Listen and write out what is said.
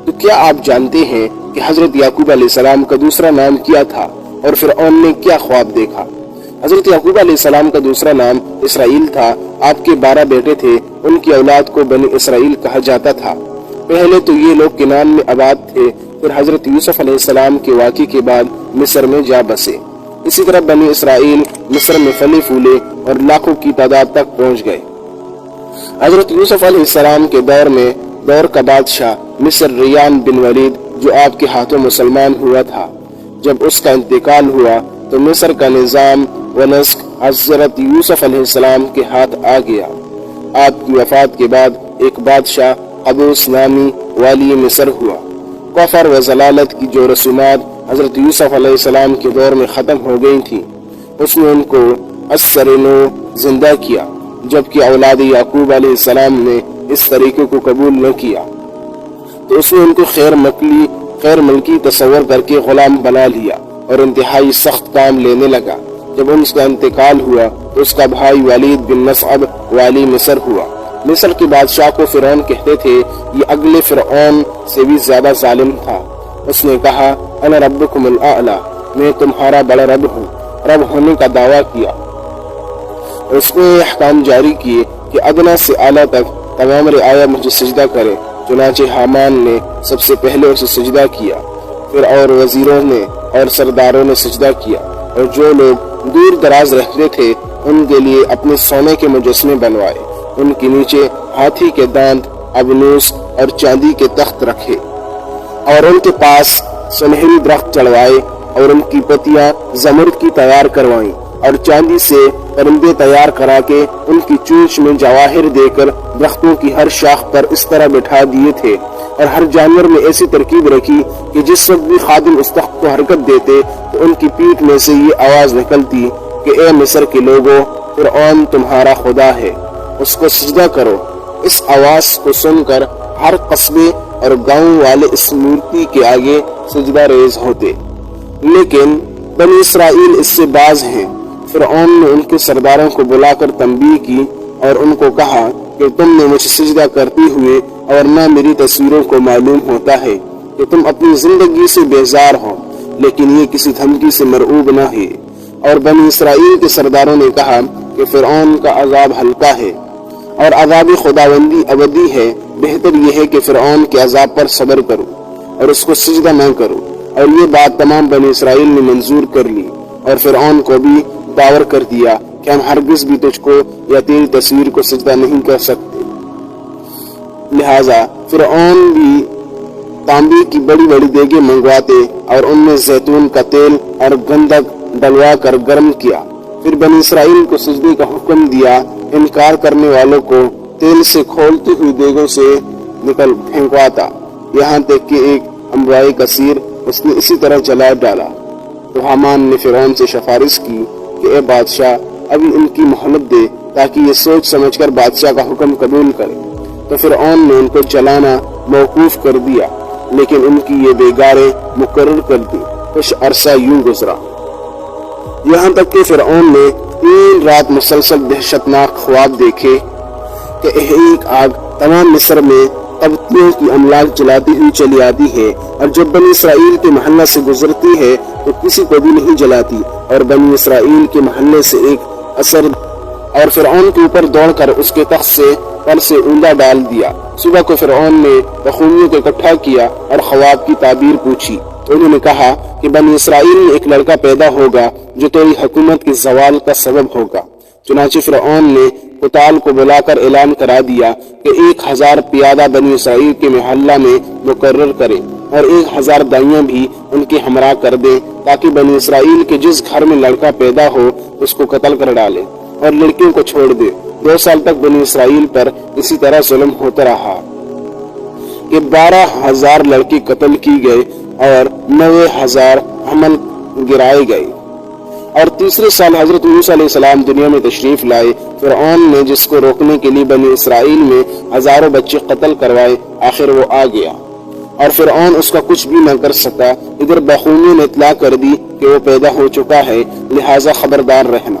تو کیا آپ جانتے ہیں کہ حضرت یعقوب علیہ السلام کا دوسرا نام کیا تھا اور فرعون نے کیا خواب دیکھا؟ حضرت یعقوب علیہ السلام کا دوسرا نام اسرائیل تھا۔ آپ کے 12 بیٹے تھے، ان کی اولاد کو بنی اسرائیل کہا جاتا تھا۔ پہلے تو یہ لوگ کنعان میں آباد تھے، پھر حضرت یوسف علیہ السلام کے واقعے کے بعد مصر میں جا بسے۔ اسی طرح بنی اسرائیل مصر میں پھلے پھولے اور لاکھوں کی تعداد تک پہنچ گئے۔ حضرت یوسف علیہ السلام کے دور کا بادشاہ مصر ریان بن ولید، جو آپ کے ہاتھوں مسلمان ہوا تھا، جب اس کا انتقال ہوا تو مصر کا نظام و نسق حضرت یوسف علیہ السلام کے ہاتھ آ گیا۔ آپ کی وفات کے بعد ایک بادشاہ قبوس نامی والی مصر ہوا۔ کفر و ضلالت کی جو رسومات حضرت یوسف علیہ السلام کے دور میں ختم ہو گئی تھیں، اس نے ان کو اثرنو زندہ کیا، جبکہ اولاد یعقوب علیہ السلام نے اس طریقے کو قبول نہ کیا، تو اس نے ان کو خیر ملکی تصور کر کے غلام بنا لیا اور انتہائی سخت کام لینے لگا۔ جب ان کا انتقال ہوا تو اس کا بھائی ولید بن مسعب والی مصر ہوا۔ مصر کے بادشاہ کو فرعون کہتے تھے، یہ اگلے فرعون سے بھی زیادہ ظالم تھا۔ اس نے کہا، انا ربکم الاعلی، میں تمہارا بڑا رب ہوں، رب ہونے کا دعویٰ کیا۔ اس نے احکام جاری کیے کہ ادنا سے اعلیٰ تک تمام رعایا مجھے سجدہ کرے۔ چنانچہ حامان نے سب سے پہلے اسے سجدہ کیا، پھر اور وزیروں نے اور سرداروں نے سجدہ کیا، اور جو لوگ دور دراز رہتے تھے ان کے لیے اپنے سونے کے مجسمے بنوائے، ان کے نیچے ہاتھی کے دانت، ابنوس اور چاندی کے تخت رکھے، اور ان کے پاس سنہری درخت چڑھوائے، اور ان کی پتیاں زمرد کی تیار کروائیں، اور چاندی سے پرندے تیار کرا کے ان کی چونچ میں جواہر دے کر درختوں کی ہر شاخ پر اس طرح بٹھا دیے تھے، اور ہر جانور میں ایسی ترکیب رکھی کہ جس وقت بھی خادم اس تخت کو حرکت دیتے تو ان کی پیٹھ میں سے یہ آواز نکلتی کہ اے مصر کے لوگوں، فرعون تمہارا خدا ہے، اس کو سجدہ کرو۔ اس آواز کو سن کر ہر قصبے اور گاؤں والے اس مورتی کے آگے سجدہ ریز ہوتے، لیکن بنی اسرائیل اس سے باز ہیں۔ فرعون نے ان کے سرداروں کو بلا کر تنبیہ کی اور ان کو کہا کہ تم نے مجھے سجدہ کرتے ہوئے اور نہ میری تصویروں کو معلوم ہوتا ہے کہ تم اپنی زندگی سے بیزار ہو، لیکن یہ کسی دھمکی سے مرعوب نہ ہے۔ اور بنی اسرائیل کے سرداروں نے کہا کہ فرعون کا عذاب ہلکا ہے اور عذاب خداوندی ابدی ہے، بہتر یہ ہے کہ فرعون کے عذاب پر صبر کرو اور اس کو سجدہ نہ کرو۔ اور یہ بات تمام بنی اسرائیل نے منظور کر لی، اور فرعون کو بھی داور کر دیا کہ ہم ہرگز بھی تجھ کو یا تیری تصویر کو سجدہ نہیں کر سکتے۔ لہذا فرعون بھی تانبے کی بڑی بڑی دیگیں منگواتے اور ان میں زیتون کا تیل اور گندک ڈلوا کر گرم کیا، پھر بنی اسرائیل کو سجدے کا حکم دیا۔ انکار کرنے والوں کو تیل سے کھولتی ہوئی دیگوں سے نکل پھینکواتا، یہاں تک کہ ایک امبرائے کثیر اس نے اسی طرح جلا ڈالا۔ تو حامان نے فرعون سے سفارش کی کہ اے بادشاہ، ابھی ان کی مہلت دے تاکہ یہ سوچ سمجھ کر بادشاہ کا حکم قبول کرے۔ تو فرعون نے ان کو جلانا موقوف کر دیا، لیکن ان کی یہ بیگاریں مقرر کر دی۔ کچھ عرصہ یوں گزرا، یہاں تک کہ فرعون نے 3 رات مسلسل دہشتناک خواب دیکھے کہ ایک آگ تمام مصر میں قبطیوں کی املاک جلاتی ہوئی چلی آتی ہے، اور جب بنی اسرائیل کے محلہ سے گزرتی ہے تو کسی کو بھی نہیں جلاتی، اور بنی اسرائیل کے محلے سے ایک اثر اور فرعون کے اوپر دوڑ کر اس کے تخت سے پر سے اوندا ڈال دیا۔ صبح کو فرعون نے بخومیوں کو اکٹھا کیا اور خواب کی تعبیر پوچھی، تو انہوں نے کہا کہ بنی اسرائیل میں ایک لڑکا پیدا ہوگا جو تیری حکومت کے زوال کا سبب ہوگا۔ چنانچہ فرعون نے قتال کو بلا کر اعلان کرا دیا کہ 1000 پیادہ بنی اسرائیل کے محلہ میں مقرر کرے اور 1000 دائیاں بھی ان کے ہمراہ کر دے، تاکہ بنی اسرائیل کے جس گھر میں لڑکا پیدا ہو اس کو قتل کر ڈالے اور لڑکیوں کو چھوڑ دے۔ 2 سال تک بنی اسرائیل پر اسی طرح ظلم ہوتا رہا کہ 12000 لڑکے قتل کی گئے اور 9000 حمل گرائے گئے۔ اور تیسرے سال حضرت موسیٰ علیہ السلام دنیا میں تشریف لائے۔ فرعون نے جس کو روکنے کے لیے بنی اسرائیل میں ہزاروں بچے قتل کروائے، آخر وہ آ گیا اور فرعون اس کا کچھ بھی نہ کر سکا۔ ادھر بخومیوں نے اطلاع کر دی کہ وہ پیدا ہو چکا ہے، لہٰذا خبردار رہنا۔